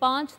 5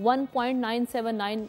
1.979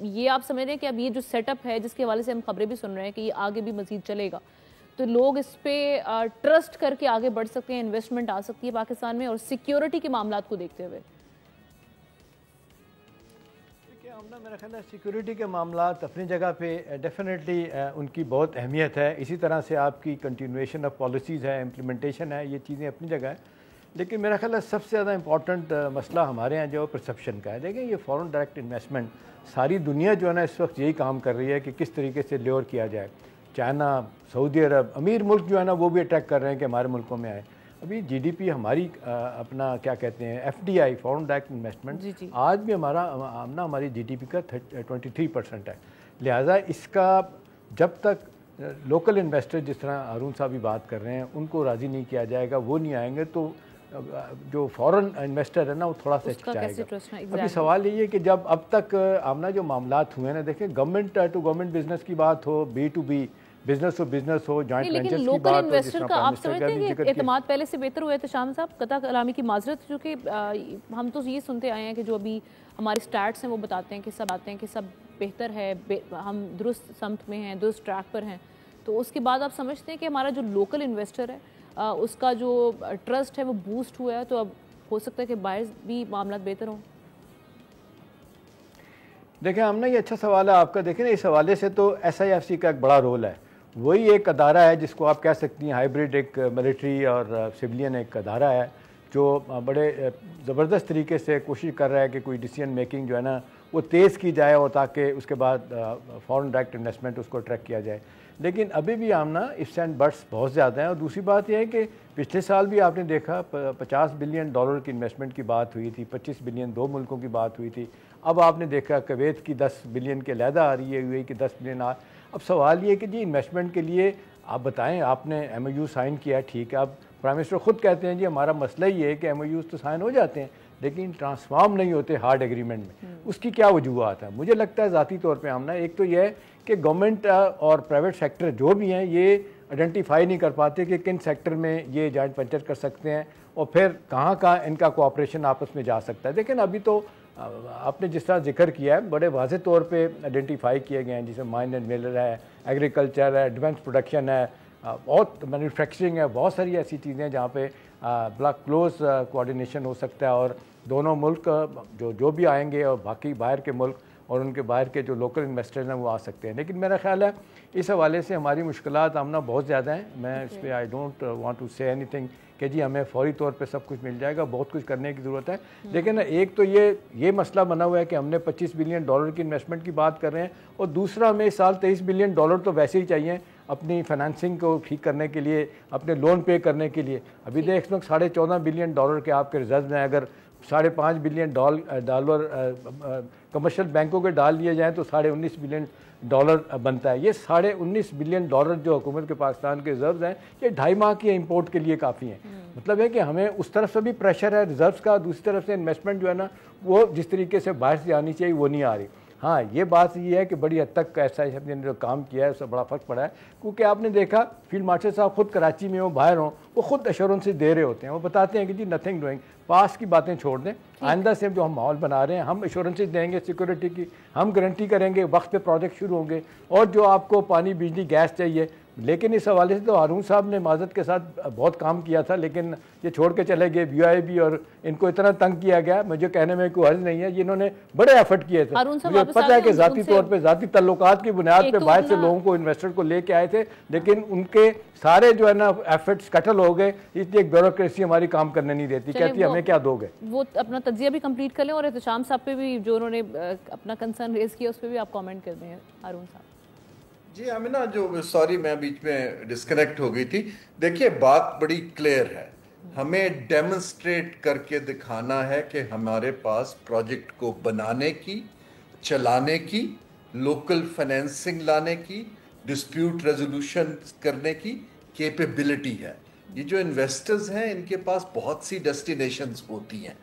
یہ آپ سمجھ رہے ہیں کہ اب یہ جو سیٹ اپ ہے جس کے حوالے سے ہم خبریں بھی سن رہے ہیں کہ یہ آگے بھی مزید چلے گا، تو لوگ اس پہ ٹرسٹ کر کے آگے بڑھ سکتے ہیں، انویسٹمنٹ آ سکتی ہے پاکستان میں، اور سیکیورٹی کے معاملات کو دیکھتے ہوئے؟ میرا خیال ہے سیکیورٹی کے معاملات اپنی جگہ پہ ڈیفینیٹلی ان کی بہت اہمیت ہے، اسی طرح سے آپ کی کنٹینویشن آف پالیسیز ہے، امپلیمنٹیشن ہے، یہ چیزیں اپنی جگہ ہے، لیکن میرا خیال ہے سب سے زیادہ امپورٹنٹ مسئلہ ہمارے یہاں جو پرسیپشن کا ہے۔ دیکھیں یہ فورن ڈائریکٹ انویسٹمنٹ ساری دنیا جو ہے نا اس وقت یہی کام کر رہی ہے کہ کس طریقے سے لیور کیا جائے۔ چائنا، سعودی عرب، امیر ملک جو ہے نا وہ بھی اٹریکٹ کر رہے ہیں کہ ہمارے ملکوں میں آئے۔ ابھی جی ڈی پی ہماری اپنا کیا کہتے ہیں F D I foreign direct investment آج بھی ہماری جی ڈی پی کا 23% ہے، لہٰذا اس کا جب تک لوکل انویسٹر جس طرح ہارون صاحب بھی بات کر رہے ہیں ان کو راضی نہیں کیا جائے گا، وہ نہیں آئیں گے، تو جو فورن انویسٹر ہے نا وہ تھوڑا سا ہچکچائے گا۔ ابھی سوال یہ ہے کہ جب اب تک آمنا جو معاملات ہوئے ہیں نا، دیکھیں گورنمنٹ ٹو گورنمنٹ بزنس کی بات ہو، بی ٹو بی بزنس ہو، جوائنٹ وینچرز کی بات ہو، لیکن لوکل انویسٹر کا آپ سمجھتے ہیں کہ اعتماد پہلے سے بہتر ہوا ہے؟ احتشام صاحب قطع کلامی کی معذرت، کیونکہ ہم تو یہ سنتے آئے ہیں کہ جو ابھی ہمارے سٹیٹس ہیں وہ بتاتے ہیں کہ سب بہتر ہے، ہم درست سمت میں ہیں، درست ٹریک پر ہیں، تو اس کے بعد آپ سمجھتے ہیں کہ ہمارا جو لوکل انویسٹر ہے اس کا جو ٹرسٹ ہے وہ بوسٹ ہوا ہے، تو اب ہو سکتا ہے کہ باہر بھی معاملات بہتر ہوں؟ دیکھیں ہم نے یہ اچھا سوال ہے آپ کا۔ دیکھیں نا اس حوالے سے تو ایس آئی ایف سی کا ایک بڑا رول ہے، وہی ایک ادارہ ہے جس کو آپ کہہ سکتی ہیں ہائیبریڈ، ایک ملٹری اور سویلین ایک ادارہ ہے جو بڑے زبردست طریقے سے کوشش کر رہا ہے کہ کوئی ڈیسیژن میکنگ جو ہے نا وہ تیز کی جائے اور تاکہ اس کے بعد فورن ڈائریکٹ انویسٹمنٹ اس کو ٹریک کیا جائے۔ لیکن ابھی بھی آمنا ifs اینڈ بٹس بہت زیادہ ہیں، اور دوسری بات یہ ہے کہ پچھلے سال بھی آپ نے دیکھا $50 بلین کی انویسٹمنٹ کی بات ہوئی تھی، 25 بلین دو ملکوں کی بات ہوئی تھی، اب آپ نے دیکھا کویت کی 10 بلین کے علیحدہ آ رہی ہے، یو اے کی 10 بلین اب سوال یہ ہے کہ جی انویسٹمنٹ کے لیے آپ بتائیں، آپ نے ایم او یو سائن کیا، ٹھیک ہے، اب پرائم منسٹر خود کہتے ہیں جی ہمارا مسئلہ یہ ہے کہ ایم او یوز تو سائن ہو جاتے ہیں لیکن ٹرانسفارم نہیں ہوتے ہارڈ ایگریمنٹ میں، اس کی کیا وجوہات ہیں؟ مجھے لگتا ہے ذاتی طور پہ آمنا ایک تو یہ ہے کہ گورنمنٹ اور پرائیویٹ سیکٹر جو بھی ہیں یہ آئیڈینٹیفائی نہیں کر پاتے کہ کن سیکٹر میں یہ جوائنٹ وینچر کر سکتے ہیں اور پھر کہاں کہاں ان کا کوآپریشن آپس میں جا سکتا ہے۔ لیکن ابھی تو آپ نے جس طرح ذکر کیا ہے بڑے واضح طور پہ آئیڈینٹیفائی کیے گئے ہیں، جیسے مائن اینڈ میلر ہے، ایگریکلچر ہے، ڈیفینس پروڈکشن ہے، بہت مینوفیکچرنگ ہے، بہت ساری ایسی چیزیں ہیں جہاں پہ بڑا کلوز کوآرڈینیشن ہو سکتا ہے، اور دونوں ملک جو بھی آئیں گے اور باقی باہر کے ملک اور ان کے باہر کے جو لوکل انویسٹرز ہیں وہ آ سکتے ہیں۔ لیکن میرا خیال ہے اس حوالے سے ہماری مشکلات آمنا بہت زیادہ ہیں، میں اس پہ آئی ڈونٹ وانٹ ٹو سے اینی تھنگ کہ جی ہمیں فوری طور پہ سب کچھ مل جائے گا، بہت کچھ کرنے کی ضرورت ہے۔ لیکن ایک تو یہ مسئلہ بنا ہوا ہے کہ ہم نے $25 بلین کی انویسٹمنٹ کی بات کر رہے ہیں، اور دوسرا ہمیں اس سال $23 بلین تو ویسے ہی چاہیے اپنی فائنانسنگ کو ٹھیک کرنے کے لیے، اپنے لون پے کرنے کے لیے۔ ابھی دیکھ اس وقت $14.5 بلین کے آپ کے ریزرو ہیں، اگر $5.5 بلین کمرشل بینکوں کے ڈال لیے جائیں تو $19 بلین بنتا ہے۔ یہ $19 بلین جو حکومت کے پاکستان کے ریزروز ہیں یہ 2.5 ماہ کی امپورٹ کے لیے کافی ہیں۔ مطلب ہے کہ ہمیں اس طرف سے بھی پریشر ہے ریزروز کا، دوسری طرف سے انویسٹمنٹ جو ہے نا وہ جس طریقے سے باہر سے آنی چاہیے وہ نہیں آ رہی۔ ہاں یہ بات یہ ہے کہ بڑی حد تک ایسا نے جو کام کیا ہے اس سے بڑا فرق پڑا ہے، کیونکہ آپ نے دیکھا فیلڈ مارشل صاحب خود کراچی میں ہوں باہر ہوں وہ خود ایشورنس دے رہے ہوتے ہیں، وہ بتاتے ہیں کہ جی نتھنگ ڈوئنگ، پاس کی باتیں چھوڑ دیں، آئندہ سے جو ہم ماحول بنا رہے ہیں ہم ایشورنس دیں گے سیکورٹی کی، ہم گارنٹی کریں گے وقت پہ پروجیکٹ شروع ہوں گے، اور جو آپ کو پانی بجلی گیس چاہیے۔ لیکن اس حوالے سے تو ہارون صاحب نے معذرت کے ساتھ بہت کام کیا تھا، لیکن یہ چھوڑ کے چلے گئے BOI اور ان کو اتنا تنگ کیا گیا، مجھے کہنے میں کوئی حرج نہیں ہے، جنہوں نے بڑے ایفرٹ کیے تھے۔ مجھے پتہ ہے کہ ذاتی طور پہ ذاتی تعلقات کی بنیاد پہ باہر سے لوگوں کو انویسٹر کو لے کے آئے تھے، لیکن ان کے سارے جو ہے نا ایفرٹس کٹل ہو گئے، اس لیے ایک بیوروکریسی ہماری کام کرنے نہیں دیتی، کہتی ہمیں کیا دو گے۔ وہ اپنا تجزیہ بھی کمپلیٹ کر لیں، اور احتشام صاحب پہ بھی جو انہوں نے اپنا کنسرن ریز کیا اس پہ بھی آپ کامنٹ کر دیں ہارون صاحب۔ جی آمینہ، سوری میں بیچ میں ڈسکنیکٹ ہو گئی تھی۔ دیکھیے بات بڑی کلیئر ہے، ہمیں ڈیمونسٹریٹ کر کے دکھانا ہے کہ ہمارے پاس پروجیکٹ کو بنانے کی، چلانے کی، لوکل فائنینسنگ لانے کی، ڈسپیوٹ ریزولوشن کرنے کی کیپیبلٹی ہے۔ یہ جو انویسٹرز ہیں ان کے پاس بہت سی ڈیسٹینیشنز ہوتی ہیں،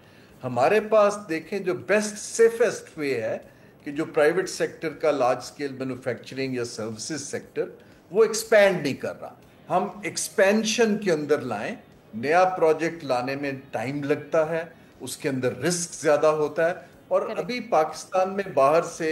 ہمارے پاس دیکھیں جو بیسٹ سیفسٹ وے ہے کہ جو پرائیویٹ سیکٹر کا لارج سکیل مینوفیکچرنگ یا سروسز سیکٹر وہ ایکسپینڈ نہیں کر رہا، ہم ایکسپینشن کے اندر لائیں۔ نیا پروجیکٹ لانے میں ٹائم لگتا ہے، اس کے اندر رسک زیادہ ہوتا ہے، اور ابھی پاکستان میں باہر سے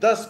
10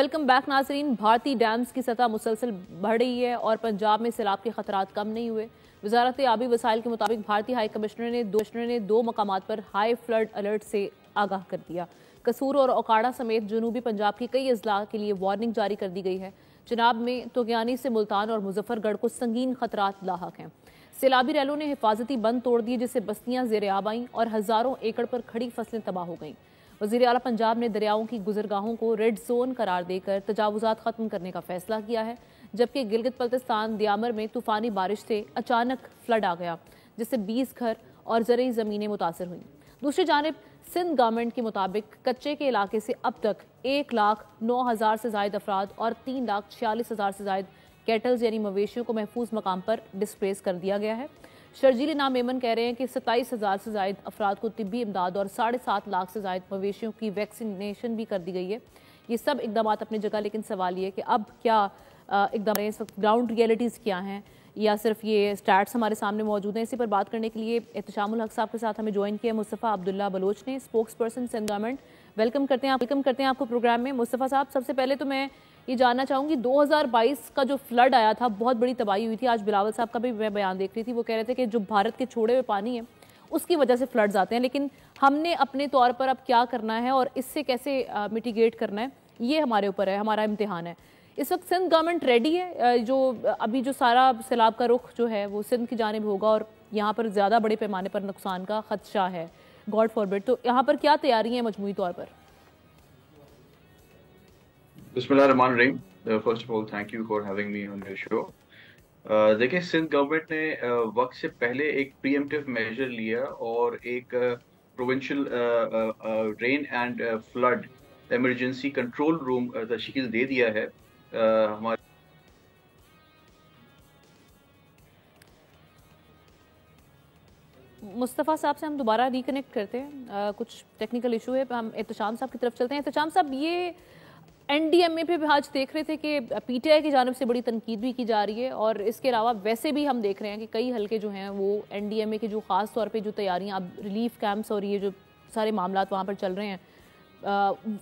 ویلکم بیک ناظرین. بھارتی ڈیمز کی سطح مسلسل بڑھ رہی ہے اور پنجاب میں سیلاب کے خطرات کم نہیں ہوئے. وزارت آبی وسائل کے مطابق بھارتی ہائی کمشنر نے دو مقامات پر ہائی فلڈ الرٹ سے آگاہ کر دیا. قصور اور اوکاڑا سمیت جنوبی پنجاب کے کئی اضلاع کے لیے وارننگ جاری کر دی گئی ہے. چناب میں توگیانی سے ملتان اور مظفر گڑھ کو سنگین خطرات لاحق ہیں. سیلابی ریلوں نے حفاظتی بند توڑ دیے جس سے بستیاں زیر آب آئیں اور ہزاروں ایکڑ پر کھڑی فصلیں تباہ ہو گئیں. وزیر اعلیٰ پنجاب نے دریاؤں کی گزرگاہوں کو ریڈ زون قرار دے کر تجاوزات ختم کرنے کا فیصلہ کیا ہے، جبکہ گلگت بلتستان دیامر میں طوفانی بارش سے اچانک فلڈ آ گیا جس سے 20 گھر اور زرعی زمینیں متاثر ہوئیں. دوسری جانب سندھ گورنمنٹ کے مطابق کچے کے علاقے سے اب تک 1,09,000 سے زائد افراد اور 3,46,000 سے زائد کیٹلز یعنی مویشیوں کو محفوظ مقام پر ڈسپلیس کر دیا گیا ہے. شرجیل نام ایمن کہہ رہے ہیں کہ 27,000 سے زائد افراد کو طبی امداد اور 7.5 لاکھ سے زائد مویشیوں کی ویکسینیشن بھی کر دی گئی ہے. یہ سب اقدامات اپنی جگہ، لیکن سوال یہ ہے کہ اب کیا اقدام اس وقت گراؤنڈ ریئلٹیز کیا ہیں یا صرف یہ سٹیٹس ہمارے سامنے موجود ہیں. اسی پر بات کرنے کے لیے احتشام الحق صاحب کے ساتھ ہمیں جوائن کیا مصطفیٰ عبداللہ بلوچ نے، spokes person Sindh government. Welcome کرتے ہیں آپ کو پروگرام میں. مصطفیٰ صاحب، سب سے پہلے تو میں یہ جاننا چاہوں گی 2022 کا جو فلڈ آیا تھا بہت بڑی تباہی ہوئی تھی. آج بلاول صاحب کا بھی میں بیان دیکھ رہی تھی، وہ کہہ رہے تھے کہ جو بھارت کے چھوڑے ہوئے پانی ہے اس کی وجہ سے فلڈز آتے ہیں، لیکن ہم نے اپنے طور پر اب کیا کرنا ہے اور اس سے کیسے میٹیگیٹ کرنا ہے یہ ہمارے اوپر ہے، ہمارا امتحان ہے. اس وقت سندھ گورنمنٹ ریڈی ہے؟ جو ابھی جو سارا سیلاب کا رخ جو ہے وہ سندھ کی جانب ہوگا اور یہاں پر زیادہ بڑے پیمانے پر نقصان کا خدشہ ہے، گاڈ فاربڈ، تو یہاں پر کیا تیاری ہیں مجموعی طور پر؟ بسم اللہ الرحمن الرحیم. First of all thank you for having me on your show. دیکھیں، سندھ گورنمنٹ نے وقت سے پہلے ایک پری ایمپٹیو میجر لیا اور ایک provincial rain and flood emergency control room تشکیل دے دیا ہے. ہمارے مصطفیٰ صاحب سے ہم دوبارہ ریکنیکٹ کرتے ہیں، کچھ ٹیکنیکل ایشو ہے. ہم احتشام صاحب کی طرف چلتے ہیں. احتشام صاحب، یہ این ڈی ایم اے پہ بھی آج دیکھ رہے تھے کہ پی ٹی آئی کی جانب سے بڑی تنقید بھی کی جا رہی ہے اور اس کے علاوہ ویسے بھی ہم دیکھ رہے ہیں کہ کئی حلقے جو ہیں وہ این ڈی ایم اے کے جو خاص طور پہ جو تیاریاں اب ریلیف کیمپس اور یہ جو سارے معاملات وہاں پر چل رہے ہیں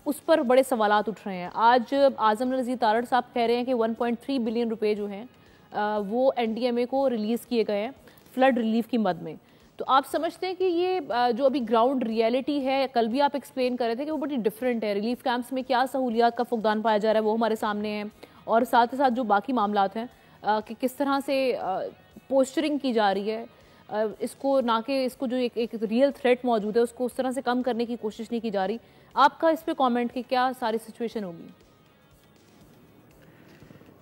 اس پر بڑے سوالات اٹھ رہے ہیں. آج اعظم نذیر تارڑ صاحب کہہ رہے ہیں کہ 1.3 بلین روپے جو ہیں وہ این ڈی ایم اے کو ریلیز کیے گئے ہیں فلڈ ریلیف کی مد میں. تو آپ سمجھتے ہیں کہ یہ جو ابھی گراؤنڈ ریئلٹی ہے، کل بھی آپ ایکسپلین کر رہے تھے کہ وہ بڑی ڈیفرنٹ ہے، ریلیف کیمپس میں کیا سہولیات کا فقدان پایا جا رہا ہے وہ ہمارے سامنے ہے، اور ساتھ ہی ساتھ جو باقی معاملات ہیں کہ کس طرح سے پوسچرنگ کی جا رہی ہے اس کو، نہ کہ اس کو جو ایک ریئل تھریٹ موجود ہے اس کو اس طرح سے کم کرنے کی کوشش نہیں کی جا رہی. آپ کا اس پہ کامنٹ کہ کیا ساری سچویشن ہوگی؟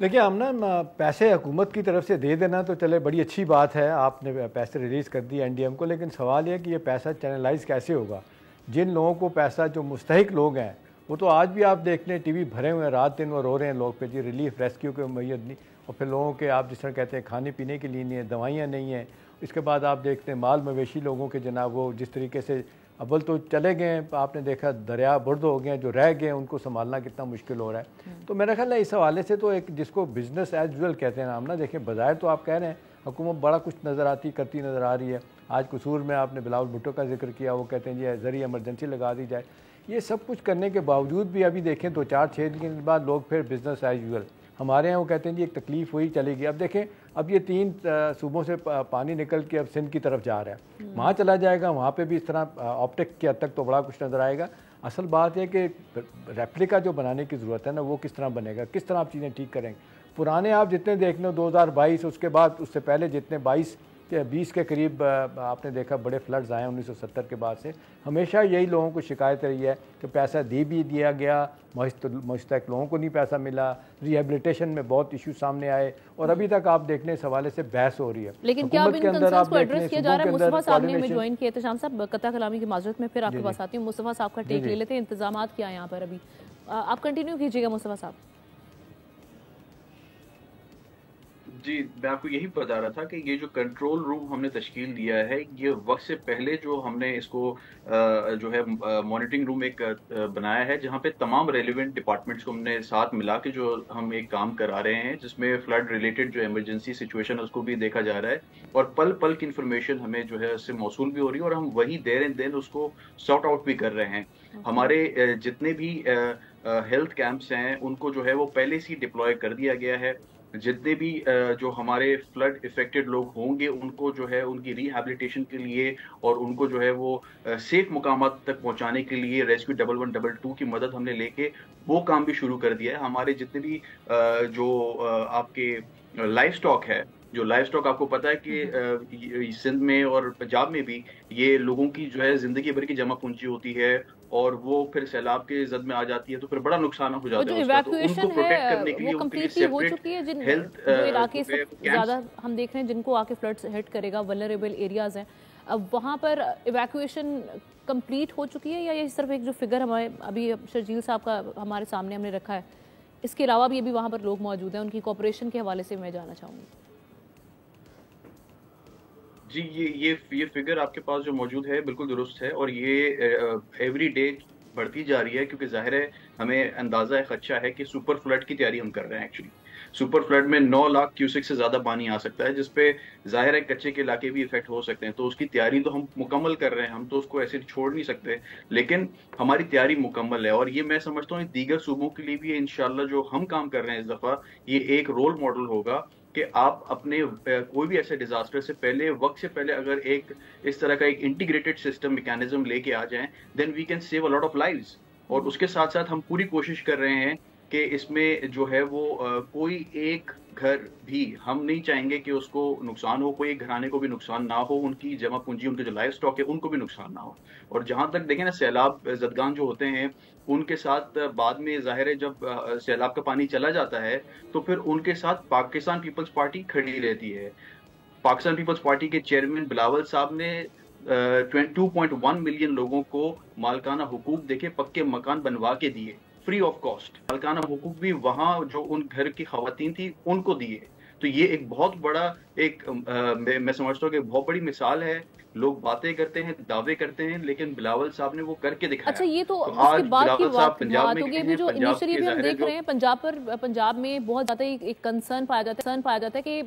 دیکھیے، ہم نا پیسے حکومت کی طرف سے دے دینا تو چلے بڑی اچھی بات ہے، آپ نے پیسے ریلیز کر دی این ڈی ایم کو، لیکن سوال یہ کہ یہ پیسہ چینلائز کیسے ہوگا؟ جن لوگوں کو پیسہ، جو مستحق لوگ ہیں وہ تو آج بھی آپ دیکھ لیں ٹی وی بھرے ہوئے ہیں، رات دن وہ رو رہے ہیں لوگ پہ، جی ریلیف ریسکیو کے میت نہیں، اور پھر لوگوں کے آپ جس طرح کہتے ہیں کھانے پینے کے لیے نہیں ہے، دوائیاں نہیں ہیں. اس کے بعد آپ دیکھتے ہیں مال مویشی لوگوں کے جناب وہ جس طریقے سے اول تو چلے گئے ہیں، آپ نے دیکھا دریا برد ہو گئے ہیں، جو رہ گئے ہیں ان کو سنبھالنا کتنا مشکل ہو رہا ہے. تو میرا خیال ہے اس حوالے سے تو ایک جس کو بزنس ایز یوزول کہتے ہیں ہم نا، دیکھیں بظاہر تو آپ کہہ رہے ہیں حکومت بڑا کچھ نظر آتی کرتی نظر آ رہی ہے. آج قصور میں آپ نے بلاول بھٹو کا ذکر کیا، وہ کہتے ہیں جی ذریعہ ایمرجنسی لگا دی جائے. یہ سب کچھ کرنے کے باوجود بھی ابھی دیکھیں 2-4-6 دن کے بعد لوگ پھر بزنس ایز یوزول. ہمارے ہیں وہ کہتے ہیں جی ایک تکلیف ہوئی چلے گی. اب دیکھیں اب یہ 3 صوبوں سے پانی نکل کے اب سندھ کی طرف جا رہا ہے، وہاں چلا جائے گا، وہاں پہ بھی اس طرح آپٹک کی حد تک تو بڑا کچھ نظر آئے گا. اصل بات ہے کہ ریپلیکا جو بنانے کی ضرورت ہے نا، وہ کس طرح بنے گا، کس طرح آپ چیزیں ٹھیک کریں گے. پرانے آپ جتنے دیکھ لیں 2022 اس کے بعد اس سے پہلے جتنے 20 کے قریب آپ نے دیکھا بڑے فلڈز آئے 1970 کے بعد سے، ہمیشہ یہی لوگوں کو شکایت رہی ہے کہ پیسہ بھی دیا گیا، مستحق لوگوں کو نہیں پیسہ ملا، ریہیبلیٹیشن میں بہت ایشو سامنے آئے، اور ابھی تک آپ دیکھنے اس حوالے سے بحث ہو رہی ہے. لیکن کیا اب ان کنسرنز کو ایڈریس کیا جا رہا ہے؟ مصطفیٰ صاحب نے ہمیں جوائن کیا. احتشام صاحب، قطع کلامی کی معذرت میں پھر آپ کے پاس آتی ہوں. مصطفیٰ صاحب کا ٹیک لے لیتے ہیں. انتظامات کیا ہیں یہاں پر ابھی؟ آپ کنٹینیو کیجیے گا مصطفیٰ صاحب. جی میں آپ کو یہی بتا رہا تھا کہ یہ جو کنٹرول روم ہم نے تشکیل دیا ہے یہ وقت سے پہلے جو ہم نے اس کو جو ہے مانیٹرنگ روم ایک بنایا ہے جہاں پہ تمام ریلیونٹ ڈپارٹمنٹس کو ہم نے ساتھ ملا کے جو ہم ایک کام کرا رہے ہیں جس میں فلڈ ریلیٹڈ جو ایمرجنسی سچویشن ہے اس کو بھی دیکھا جا رہا ہے اور پل پل کی انفارمیشن ہمیں جو ہے اس سے موصول بھی ہو رہی ہے اور ہم وہی دیر اینڈ دین اس کو سارٹ آؤٹ بھی کر رہے ہیں. ہمارے جتنے بھی ہیلتھ کیمپس ہیں ان کو جو ہے وہ پہلے سے ڈپلوائے کر دیا گیا ہے. جتنے بھی جو ہمارے فلڈ افیکٹڈ لوگ ہوں گے ان کو جو ہے ان کی ریہیبلیٹیشن کے لیے اور ان کو جو ہے وہ سیف مقامات تک پہنچانے کے لیے ریسکیو 1112 کی مدد ہم نے لے کے وہ کام بھی شروع کر دیا ہے. ہمارے جتنے بھی جو آپ کے لائف سٹاک ہے جو لائف سٹاک آپ کو پتا ہے کہ سندھ میں اور پنجاب میں بھی یہ لوگوں کی جو ہے زندگی بھر کی جمع پونجی ہوتی ہے اور وہ پھر سیلاب کے زد میں آ جاتی ہے تو پھر بڑا نقصان ہو جاتا ہے. ایویکویشن ہے وہ کمپلیٹلی ہو چکی ہے. جن جو علاقے سے زیادہ ہم دیکھ رہے ہیں جن کو آ کے فلڈ ہٹ کرے گا ولنریبل ایریاز ہیں اب وہاں پر ایویکویشن کمپلیٹ ہو چکی ہے یا یہ صرف ایک جو فگر ہمارے ابھی شرجیل صاحب کا ہمارے سامنے ہم نے رکھا ہے اس کے علاوہ بھی ابھی وہاں پر لوگ موجود ہیں ان کی کوآپریشن کے حوالے سے میں جاننا چاہوں گی. جی یہ فگر آپ کے پاس جو موجود ہے بالکل درست ہے اور یہ ایوری ڈے بڑھتی جا رہی ہے کیونکہ ظاہر ہے ہمیں اندازہ خدشہ ہے کہ سپر فلڈ کی تیاری ہم کر رہے ہیں. ایکچولی سپر فلڈ میں 9 لاکھ کیوسک سے زیادہ پانی آ سکتا ہے جس پہ ظاہر ہے کچے کے علاقے بھی افیکٹ ہو سکتے ہیں تو اس کی تیاری تو ہم مکمل کر رہے ہیں. ہم تو اس کو ایسے چھوڑ نہیں سکتے لیکن ہماری تیاری مکمل ہے اور یہ میں سمجھتا ہوں دیگر صوبوں کے لیے بھی انشاءاللہ جو ہم کام کر رہے ہیں اس دفعہ یہ ایک رول ماڈل ہوگا کہ آپ اپنے کوئی بھی ایسے ڈیزاسٹر سے پہلے وقت سے پہلے اگر ایک اس طرح کا ایک انٹیگریٹڈ سسٹم میکینزم لے کے آ جائیں then we can save a lot of lives. اور اس کے ساتھ ساتھ ہم پوری کوشش کر رہے ہیں کہ اس میں جو ہے وہ کوئی ایک گھر بھی ہم نہیں چاہیں گے کہ اس کو نقصان ہو, کوئی ایک گھرانے کو بھی نقصان نہ ہو, ان کی جمع پونجی ان کے جو لائف سٹاک ہے ان کو بھی نقصان نہ ہو. اور جہاں تک دیکھیں نا سیلاب زدگان جو ہوتے ہیں ان کے ساتھ بعد میں ظاہر ہے جب سیلاب کا پانی چلا جاتا ہے تو پھر ان کے ساتھ پاکستان پیپلز پارٹی کھڑی رہتی ہے. پاکستان پیپلز پارٹی کے چیئرمین بلاول صاحب نے 2.1 ملین لوگوں کو مالکانہ حقوق دے کے پکے مکان بنوا کے دیے فری آف کاسٹ. مالکانہ حقوق بھی وہاں جو ان گھر کی خواتین تھی ان کو دیے. تو یہ ایک بہت بڑا ایک میں سمجھتا ہوں کہ بہت بڑی مثال ہے. لوگ باتیں کرتے ہیں دعوے کرتے ہیں لیکن بلاول صاحب نے وہ کر کے دکھایا. اچھا یہ تو اس کے بعد کی بات ہوگی ابھی جو انیشلی بھی ہم دیکھ رہے ہیں پنجاب میں بہت زیادہ ایک کنسرن پایا جاتا ہے کہ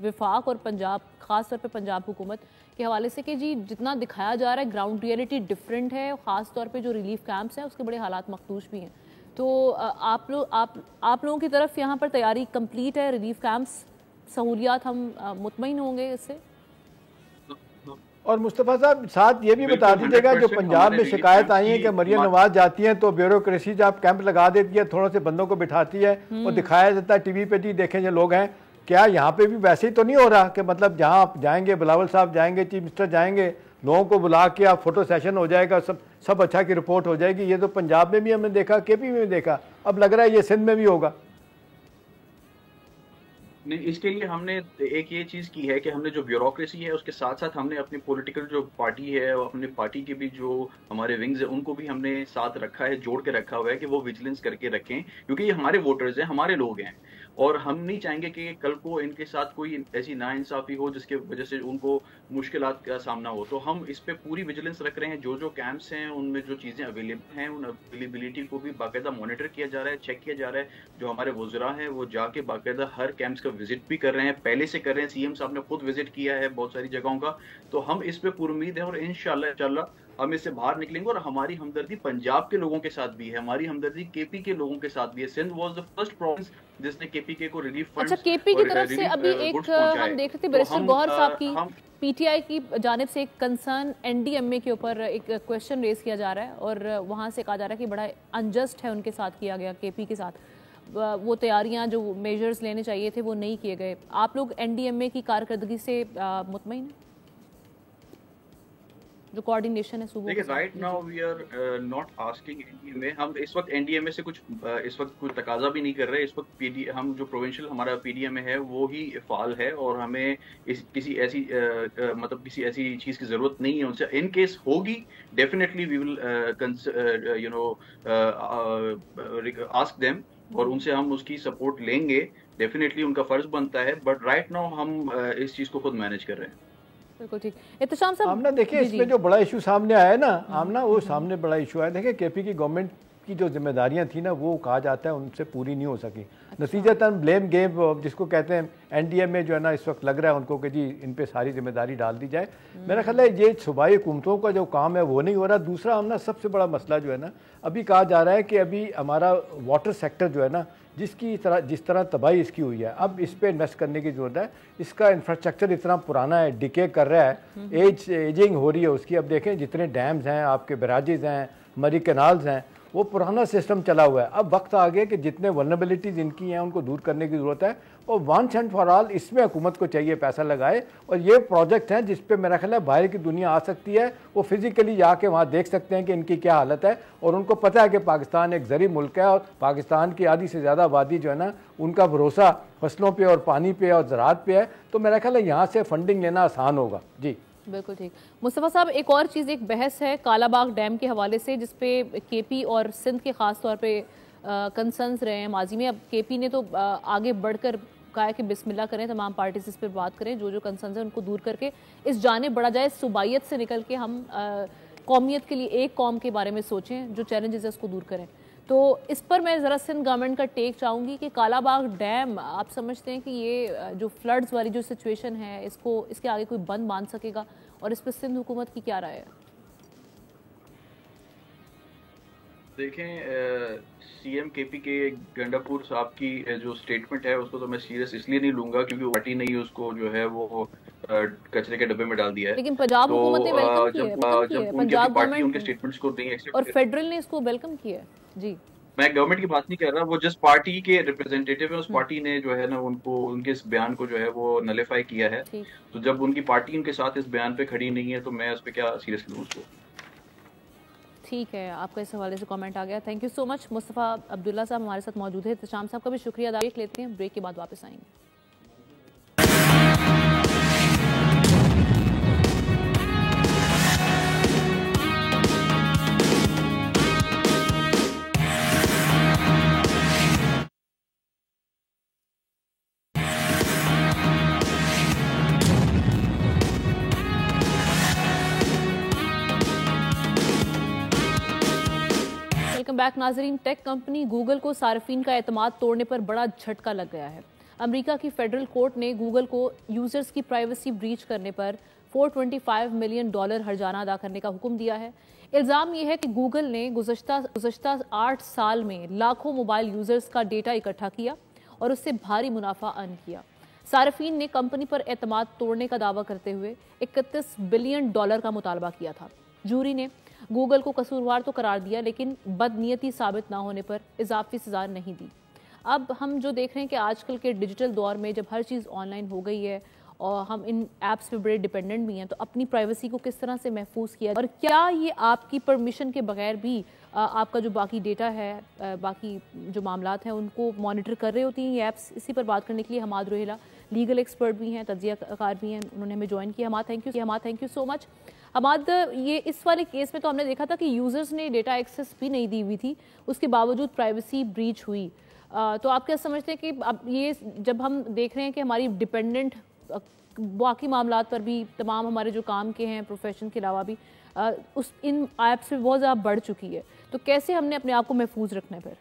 وفاق اور پنجاب خاص طور پہ پنجاب حکومت کے حوالے سے کہ جی جتنا دکھایا جا رہا ہے گراؤنڈ ریئلٹی ڈفرینٹ ہے. خاص طور پہ جو ریلیف کیمپس ہیں اس کے بڑے حالات مخدوش بھی ہیں. تو آپ لوگوں کی طرف یہاں پر تیاری کمپلیٹ ہے ریلیف کیمپس سہولیات ہم مطمئن ہوں گے اس سے؟ اور مصطفیٰ صاحب ساتھ یہ بھی بتا دیجیے گا جو پنجاب میں شکایت آئی ہے کہ مریم نواز جاتی ہیں تو بیوروکریسی جب کیمپ لگا دیتی ہے تھوڑا سے بندوں کو بٹھاتی ہے اور دکھایا جاتا ہے ٹی وی پہ جی دیکھیں جو لوگ ہیں. کیا یہاں پہ بھی ویسے ہی تو نہیں ہو رہا کہ مطلب جہاں آپ جائیں گے بلاول صاحب جائیں گے چیف منسٹر جائیں گے لوگوں کو بلا کے آپ فوٹو سیشن ہو جائے گا سب اچھا کی رپورٹ ہو جائے گی. یہ تو پنجاب میں بھی ہم نے دیکھا کے پی میں دیکھا اب لگ رہا ہے یہ سندھ میں بھی ہوگا. نہیں اس کے لیے ہم نے ایک یہ چیز کی ہے کہ ہم نے جو بیوروکریسی ہے اس کے ساتھ ساتھ ہم نے اپنی پولیٹیکل جو پارٹی ہے اور اپنے پارٹی کے بھی جو ہمارے ونگز ہیں ان کو بھی ہم نے ساتھ رکھا ہے جوڑ کے رکھا ہوا ہے کہ وہ ویجیلنس کر کے رکھیں کیونکہ یہ ہمارے ووٹرز ہیں ہمارے لوگ ہیں اور ہم نہیں چاہیں گے کہ کل کو ان کے ساتھ کوئی ایسی ناانصافی ہو جس کی وجہ سے ان کو مشکلات کا سامنا ہو. تو ہم اس پہ پوری ویجیلنس رکھ رہے ہیں. جو کیمپس ہیں ان میں جو چیزیں اویلیبل ہیں ان اویلیبلٹی کو بھی باقاعدہ مانیٹر کیا جا رہا ہے چیک کیا جا رہا ہے. جو ہمارے وزراء ہیں وہ جا کے باقاعدہ ہر کیمپس کا وزٹ بھی کر رہے ہیں پہلے سے کر رہے ہیں. سی ایم صاحب نے خود وزٹ کیا ہے بہت ساری جگہوں کا. تو ہم اس پہ پوری امید ہے اور انشاءاللہ ہم اس سے باہر نکلیں گے. اور ہماری ہمدردی پنجاب کے لوگوں کے ساتھ بھی ہے ہماری ہمدردی کے پی کے لوگوں کے ساتھ بھی ہے. Sindh was the first province جس نے کے پی کے کو ریلیف فنڈز اچھا کے پی کی طرف سے ابھی ایک ہم دیکھ رہے تھے بیرسٹر گوہر صاحب کی پی ٹی آئی کی جانب سے ایک کنسرن این ڈی ایم اے کے اوپر ایک کویشچن ریز کیا جا رہا ہے اور وہاں سے کہا جا رہا ہے کہ بڑا انجسٹ ہے ان کے ساتھ کیا گیا کے پی کے ساتھ. وہ تیاریاں جو میجرز لینے چاہیے تھے وہ نہیں کیے گئے. آپ لوگ این ڈی ایم اے کی کارکردگی سے مطمئن ہیں جو کوارڈینیشن ہے صوبوں کے ساتھ؟ Right now we are not asking N D M A. ہم اس وقت این ڈی ایم اے سے کچھ اس وقت کوئی تقاضا بھی نہیں کر رہے. اس وقت ہم جو پروونشل ہمارا پی ڈی ایم اے ہے وہ ہی فعال ہے اور ہمیں کسی ایسی مطلب کسی ایسی چیز کی ضرورت نہیں ہے ان سے. ان کیس ہوگی definitely we will ask them اور ان سے ہم اس کی سپورٹ لیں گے, ڈیفینیٹلی ان کا فرض بنتا ہے, بٹ رائٹ ناؤ ہم اس چیز کو خود مینیج کر رہے ہیں. بالکل ٹھیک. احتشام صاحب آمنہ دیکھیں اس میں جو بڑا ایشو سامنے آیا ہے نا آمنہ, وہ سامنے بڑا ایشو آیا, دیکھیں کے پی کی گورنمنٹ کی جو ذمہ داریاں تھیں نا وہ کہا جاتا ہے ان سے پوری نہیں ہو سکی. نتیجتاً بلیم گیم جس کو کہتے ہیں این ڈی اے میں جو ہے نا اس وقت لگ رہا ہے ان کو کہ جی ان پہ ساری ذمہ داری ڈال دی جائے. میرا خیال ہے یہ صوبائی حکومتوں کا جو کام ہے وہ نہیں ہو رہا. دوسرا ہم نا سب سے بڑا مسئلہ جو ہے نا ابھی کہا جا رہا ہے کہ ابھی ہمارا واٹر سیکٹر جو ہے نا جس طرح تباہی اس کی ہوئی ہے, اب اس پہ انویسٹ کرنے کی ضرورت ہے. اس کا انفراسٹرکچر اتنا پرانا ہے, ڈیکے کر رہا ہے, ایجنگ ہو رہی ہے اس کی. اب دیکھیں جتنے ڈیمز ہیں, آپ کے براجز ہیں, مری کینالز ہیں, وہ پرانا سسٹم چلا ہوا ہے. اب وقت آ گیا کہ جتنے ولنریبلٹیز ان کی ہیں ان کو دور کرنے کی ضرورت ہے, اور ونس اینڈ فار آل اس میں حکومت کو چاہیے پیسہ لگائے. اور یہ پروجیکٹ ہیں جس پہ میرا خیال ہے باہر کی دنیا آ سکتی ہے, وہ فزیکلی جا کے وہاں دیکھ سکتے ہیں کہ ان کی کیا حالت ہے, اور ان کو پتہ ہے کہ پاکستان ایک زرعی ملک ہے, اور پاکستان کی آدھی سے زیادہ آبادی جو ہے نا ان کا بھروسہ فصلوں پہ اور پانی پہ اور زراعت پہ ہے. تو میرا خیال ہے یہاں سے فنڈنگ لینا آسان ہوگا. جی بالکل ٹھیک. مصطفیٰ صاحب ایک اور چیز, ایک بحث ہے کالا باغ ڈیم کے حوالے سے جس پہ کے پی اور سندھ کے خاص طور پہ کنسرنز رہے ہیں ماضی میں. اب کے پی نے تو آگے بڑھ کر کہا ہے کہ بسم اللہ کریں, تمام پارٹیز اس پہ بات کریں, جو کنسرنز ہیں ان کو دور کر کے اس جانب بڑھا جائے, صوبائیت سے نکل کے ہم قومیت کے لیے ایک قوم کے بارے میں سوچیں, جو چیلنجز ہیں اس کو دور کریں. تو اس پر میں ذرا سندھ گورنمنٹ کا ٹیک چاہوں گی کہ کالا باغ ڈیم آپ سمجھتے ہیں کہ یہ جو فلڈز والی جو سچویشن ہے اس کے آگے کوئی بند باندھ سکے گا, اور اس پہ سندھ حکومت کی کیا رائے ہے؟ دیکھیں سی ایم کے پی کے گنڈاپور صاحب کی جو سٹیٹمنٹ ہے اس کو تو میں سیریس اس لیے نہیں لوں گا کیونکہ پارٹی نے اس کو جو ہے وہ کچرے کے ڈبے میں ڈال دیا ہے. لیکن پنجاب حکومت نے ویلکم کیا ہے, پنجاب پارٹی ان کے سٹیٹمنٹس کو نہیں ایکسپٹ اور فیڈرل نے اس کو ویلکم کیا ہے. جی میں گورنمنٹ کی بات نہیں کر رہا, وہ جس پارٹی کے ریپرزینٹیٹیو ہیں اس پارٹی نے جو ہے نا ان کو ان کے اس بیان کو جو ہے وہ نلیفائی کیا ہے. تو جب ان کی پارٹی ان کے ساتھ اس بیان پہ کھڑی نہیں ہے تو میں اس پہ کیا سیریس لوں اس کو. ٹھیک ہے, آپ کا اس حوالے سے کامنٹ آ گیا. تھینک یو سو مچ. مصطفیٰ عبداللہ صاحب ہمارے ساتھ موجود ہے. احتشام صاحب کا بھی شکریہ ادا کر لیتے ہیں, بریک کے بعد واپس آئیں گے. ویلکم بیک ناظرین. ٹیک کمپنی گوگل کو صارفین کا اعتماد توڑنے پر بڑا جھٹکا لگ گیا ہے. امریکہ کی فیڈرل کورٹ نے گوگل کو یوزرز کی پرائیویسی بریچ کرنے پر $425 ملین ہرجانہ ادا کرنے کا حکم دیا ہے. الزام یہ ہے کہ گوگل نے گزشتہ 8 سال میں لاکھوں موبائل یوزرز کا ڈیٹا اکٹھا کیا اور اس سے بھاری منافع ارن کیا. صارفین نے کمپنی پر اعتماد توڑنے کا دعویٰ کرتے ہوئے $31 بلین کا مطالبہ کیا تھا. جوری نے گوگل کو قصوروار تو قرار دیا لیکن بدنیتی ثابت نہ ہونے پر اضافی سزا نہیں دی. اب ہم جو دیکھ رہے ہیں کہ آج کل کے ڈیجیٹل دور میں جب ہر چیز آن لائن ہو گئی ہے اور ہم ان ایپس پہ بڑے ڈیپینڈنٹ بھی ہیں, تو اپنی پرائیویسی کو کس طرح سے محفوظ کیا, اور کیا یہ آپ کی پرمیشن کے بغیر بھی آپ کا جو باقی ڈیٹا ہے, باقی جو معاملات ہیں ان کو مانیٹر کر رہے ہوتی ہیں یہ ایپس. اسی پر بات کرنے کے لیے حماد روہیلا لیگل ایکسپرٹ بھی ہیں, تجزیہ کار بھی ہیں, انہوں نے ہمیں جوائن کیا. حماد تھینک یو سو مچ. حماد, یہ اس والے کیس میں تو ہم نے دیکھا تھا کہ یوزرز نے ڈیٹا ایکسیس بھی نہیں دی ہوئی تھی, اس کے باوجود پرائیویسی بریچ ہوئی. تو آپ کیا سمجھتے ہیں کہ اب یہ جب ہم دیکھ رہے ہیں کہ ہماری ڈیپینڈنٹ باقی معاملات پر بھی, تمام ہمارے جو کام کے ہیں پروفیشن کے علاوہ بھی ان ایپس پہ بہت زیادہ بڑھ چکی ہے, تو کیسے ہم نے اپنے آپ کو محفوظ رکھنا ہے؟ پھر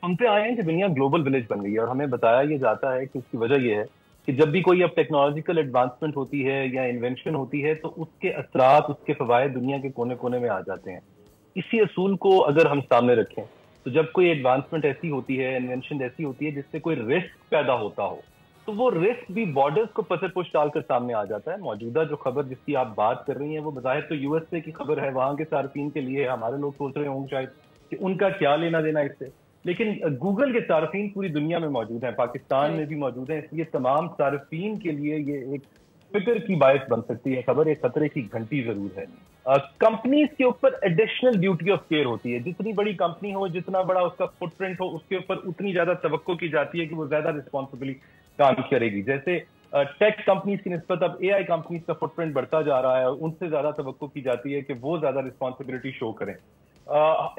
ہم پہ آئے ہیں کہ دنیا گلوبل ولیج بن گئی ہے, اور ہمیں بتایا یہ جاتا ہے کہ اس کی وجہ یہ ہے کہ جب بھی کوئی اب ٹیکنالوجیکل ایڈوانسمنٹ ہوتی ہے یا انوینشن ہوتی ہے تو اس کے اثرات, اس کے فوائد دنیا کے کونے کونے میں آ جاتے ہیں. اسی اصول کو اگر ہم سامنے رکھیں تو جب کوئی ایڈوانسمنٹ ایسی ہوتی ہے, انوینشن ایسی ہوتی ہے جس سے کوئی رسک پیدا ہوتا ہو, تو وہ رسک بھی بارڈرز کو پسر پوش ڈال کر سامنے آ جاتا ہے. موجودہ جو خبر جس کی آپ بات کر رہی ہیں وہ بظاہر تو یو ایس اے کی خبر ہے, وہاں کے صارفین کے لیے. ہمارے لوگ سوچ رہے ہوں شاید کہ ان کا کیا لینا دینا اس سے, لیکن گوگل کے صارفین پوری دنیا میں موجود ہیں, پاکستان میں بھی موجود ہیں. اس لیے تمام صارفین کے لیے یہ ایک فکر کی باعث بن سکتی ہے خبر, ایک خطرے کی گھنٹی ضرور ہے. کمپنیز کے اوپر ایڈیشنل ڈیوٹی آف کیئر ہوتی ہے. جتنی بڑی کمپنی ہو, جتنا بڑا اس کا فٹ پرنٹ ہو, اس کے اوپر اتنی زیادہ توقع کی جاتی ہے کہ وہ زیادہ رسپانسبلی کام کرے گی. جیسے ٹیک کمپنیز کی نسبت اب اے آئی کمپنیز کا فٹ پرنٹ بڑھتا جا رہا ہے, اور ان سے زیادہ توقع کی جاتی ہے کہ وہ زیادہ رسپانسبلٹی شو کریں.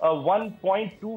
1.2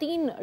3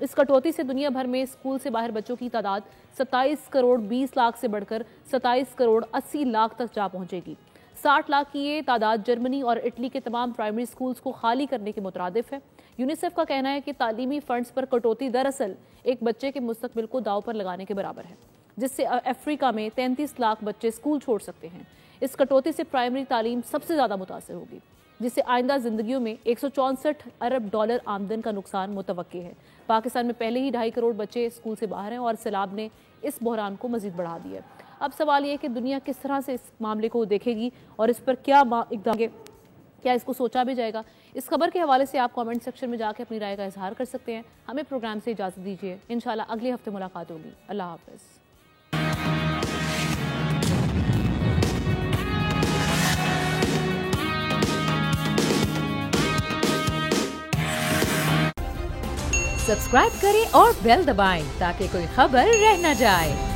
اس کٹوتی سے دنیا بھر میں اسکول سے باہر بچوں کی تعداد 27 کروڑ 20 لاکھ سے بڑھ کر 27 کروڑ 80 لاکھ تک جا پہنچے گی۔ 60 لاکھ کی یہ تعداد جرمنی اور اٹلی کے تمام پرائمری اسکولز کو خالی کرنے کے مترادف ہے۔ یونیسیف کا کہنا ہے کہ تعلیمی فنڈز پر کٹوتی دراصل ایک بچے کے مستقبل کو داؤ پر لگانے کے برابر ہے، جس سے افریقہ میں 33 لاکھ بچے اسکول چھوڑ سکتے ہیں۔ اس کٹوتی سے پرائمری تعلیم سب سے زیادہ متاثر ہوگی، جس سے آئندہ زندگیوں میں 164 ارب ڈالر آمدن کا نقصان متوقع ہے۔ پاکستان میں پہلے ہی 2.5 کروڑ بچے اسکول سے باہر ہیں اور سیلاب نے اس بحران کو مزید بڑھا دیا ہے۔ اب سوال یہ ہے کہ دنیا کس طرح سے اس معاملے کو دیکھے گی اور اس پر کیا اقدام، کیا اس کو سوچا بھی جائے گا؟ اس خبر کے حوالے سے آپ کامنٹ سیکشن میں جا کے اپنی رائے کا اظہار کر سکتے ہیں۔ ہمیں پروگرام سے اجازت دیجیے، انشاءاللہ اگلے ہفتے ملاقات ہوگی۔ اللہ حافظ۔ سبسکرائب کریں اور بیل دبائیں تاکہ کوئی خبر رہ نہ جائے۔